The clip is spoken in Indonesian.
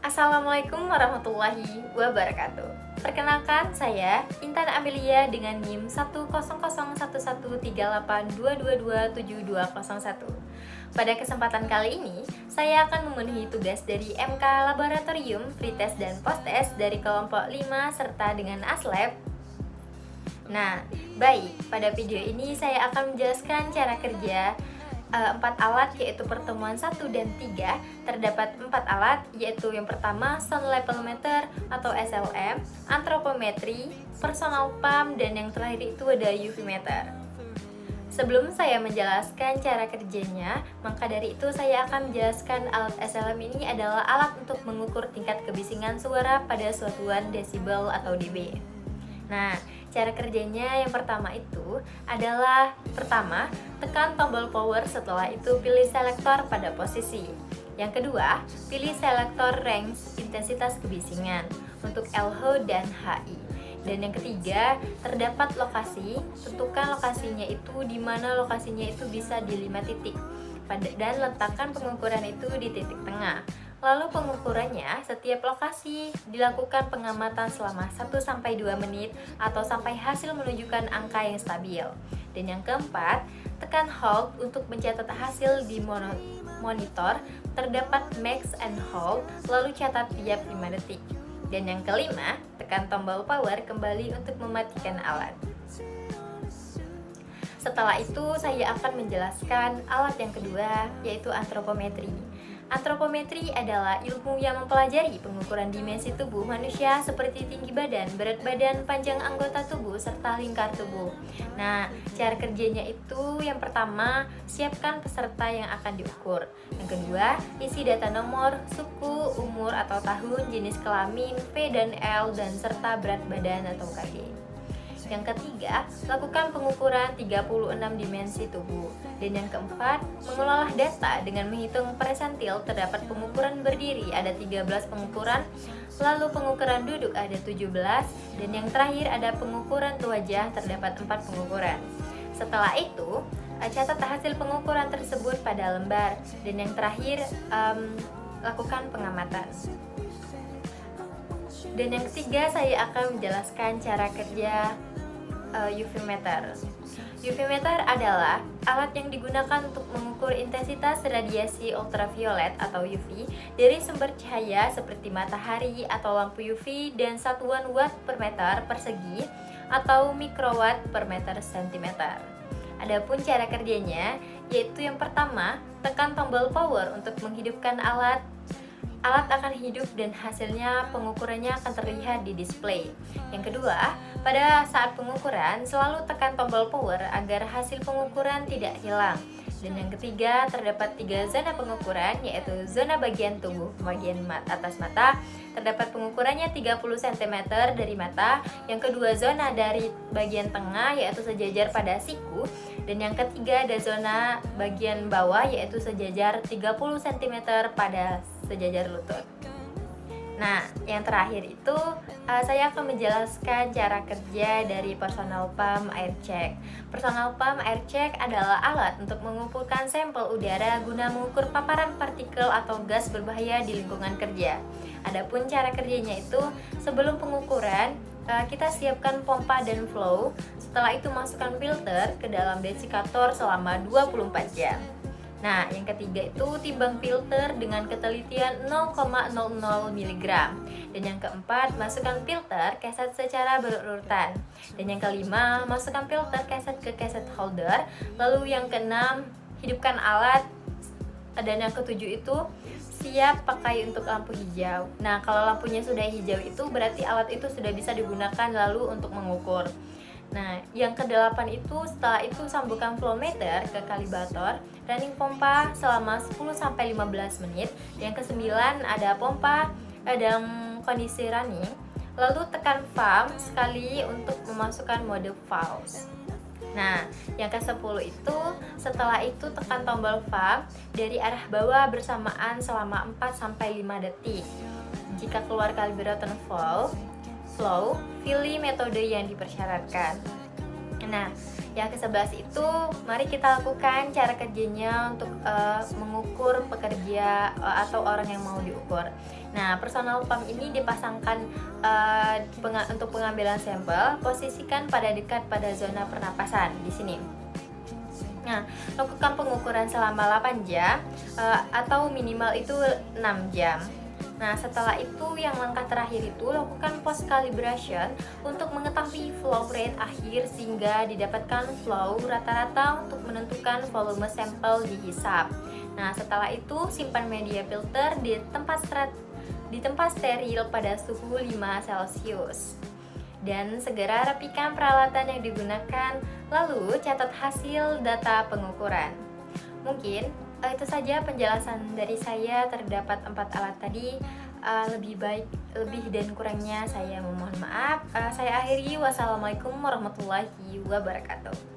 Assalamualaikum warahmatullahi wabarakatuh. Perkenalkan, saya Intan Amelia dengan NIM 100113822272201. Pada kesempatan kali ini, saya akan memenuhi tugas dari MK Laboratorium, Pretest dan Posttest dari kelompok 5 serta dengan ASLab. Nah, baik, pada video ini saya akan menjelaskan cara kerja 4 alat, yaitu pertemuan 1 dan 3. Terdapat 4 alat, yaitu yang pertama sound level meter atau SLM, antropometri, personal pump, dan yang terakhir itu ada UV meter. Sebelum saya menjelaskan cara kerjanya, maka dari itu saya akan menjelaskan alat SLM ini adalah alat untuk mengukur tingkat kebisingan suara pada satuan desibel atau dB. Nah, cara kerjanya yang pertama itu adalah pertama, tekan tombol power, setelah itu pilih selektor pada posisi. Yang kedua, pilih selektor range intensitas kebisingan untuk LH dan HI. Dan yang ketiga, terdapat lokasi, tentukan lokasinya itu di mana lokasinya itu bisa di 5 titik. Dan letakkan pengukuran itu di titik tengah. Lalu pengukurannya, setiap lokasi dilakukan pengamatan selama 1-2 menit atau sampai hasil menunjukkan angka yang stabil. Dan yang keempat, tekan hold untuk mencatat hasil di monitor, terdapat max and hold, lalu catat tiap 5 detik. Dan yang kelima, tekan tombol power kembali untuk mematikan alat. Setelah itu, saya akan menjelaskan alat yang kedua, yaitu antropometri. Antropometri adalah ilmu yang mempelajari pengukuran dimensi tubuh manusia seperti tinggi badan, berat badan, panjang anggota tubuh, serta lingkar tubuh. Nah, cara kerjanya itu yang pertama, siapkan peserta yang akan diukur. Yang kedua, isi data nomor, suku, umur atau tahun, jenis kelamin, P dan L, dan serta berat badan atau KG. Yang ketiga, lakukan pengukuran 36 dimensi tubuh. Dan yang keempat, mengolah data dengan menghitung persentil. Terdapat pengukuran berdiri, ada 13 pengukuran, lalu pengukuran duduk ada 17, dan yang terakhir ada pengukuran wajah, terdapat 4 pengukuran. Setelah itu, catat hasil pengukuran tersebut pada lembar. Dan yang terakhir, lakukan pengamatan. Dan yang ketiga, saya akan menjelaskan cara kerja UV meter. UV meter adalah alat yang digunakan untuk mengukur intensitas radiasi ultraviolet atau UV dari sumber cahaya seperti matahari atau lampu UV dan satuan watt per meter persegi atau mikrowatt per meter sentimeter. Adapun cara kerjanya, yaitu yang pertama, tekan tombol power untuk menghidupkan alat. Alat akan hidup dan hasilnya pengukurannya akan terlihat di display. Yang kedua, pada saat pengukuran selalu tekan tombol power agar hasil pengukuran tidak hilang. Dan yang ketiga, terdapat 3 zona pengukuran, yaitu zona bagian tubuh, bagian atas mata, terdapat pengukurannya 30 cm dari mata. Yang kedua, zona dari bagian tengah, yaitu sejajar pada siku. Dan yang ketiga, ada zona bagian bawah, yaitu sejajar 30 cm pada sejajar lutut. Nah, yang terakhir itu saya akan menjelaskan cara kerja dari personal pump air check. Personal pump air check adalah alat untuk mengumpulkan sampel udara guna mengukur paparan partikel atau gas berbahaya di lingkungan kerja. Adapun cara kerjanya itu, sebelum pengukuran kita siapkan pompa dan flow. Setelah itu masukkan filter ke dalam desikator selama 24 jam. Nah, yang ketiga itu timbang filter dengan ketelitian 0,00 mg. Dan yang keempat, masukkan filter keset secara berurutan. Dan yang kelima, masukkan filter keset ke keset holder. Lalu yang keenam, hidupkan alat. Dan yang ketujuh itu, siap pakai untuk lampu hijau. Nah, kalau lampunya sudah hijau itu berarti alat itu sudah bisa digunakan lalu untuk mengukur. Nah, yang ke-8 itu, setelah itu sambungkan flow meter ke kalibrator, running pompa selama 10-15 menit. Yang ke-9 ada pompa dalam kondisi running, lalu tekan pump sekali untuk memasukkan mode pause. Nah, yang ke-10 itu, setelah itu tekan tombol pump dari arah bawah bersamaan selama 4-5 detik. Jika keluar kalibrator flow, pilih metode yang dipersyaratkan. Nah, yang ke-11 itu mari kita lakukan cara kerjanya untuk mengukur pekerja atau orang yang mau diukur. Nah, personal pump ini dipasangkan untuk pengambilan sampel, posisikan pada dekat pada zona pernapasan di sini. Nah, lakukan pengukuran selama 8 jam atau minimal itu 6 jam. Nah, setelah itu yang langkah terakhir itu lakukan post calibration untuk mengetahui flow rate akhir sehingga didapatkan flow rata-rata untuk menentukan volume sampel dihisap. Nah, setelah itu simpan media filter di tempat steril pada suhu 5 Celcius. Dan segera rapikan peralatan yang digunakan, lalu catat hasil data pengukuran. Mungkin itu saja penjelasan dari saya. Terdapat 4 alat tadi. Lebih dan kurangnya saya memohon maaf. Saya akhiri. Wassalamualaikum warahmatullahi wabarakatuh.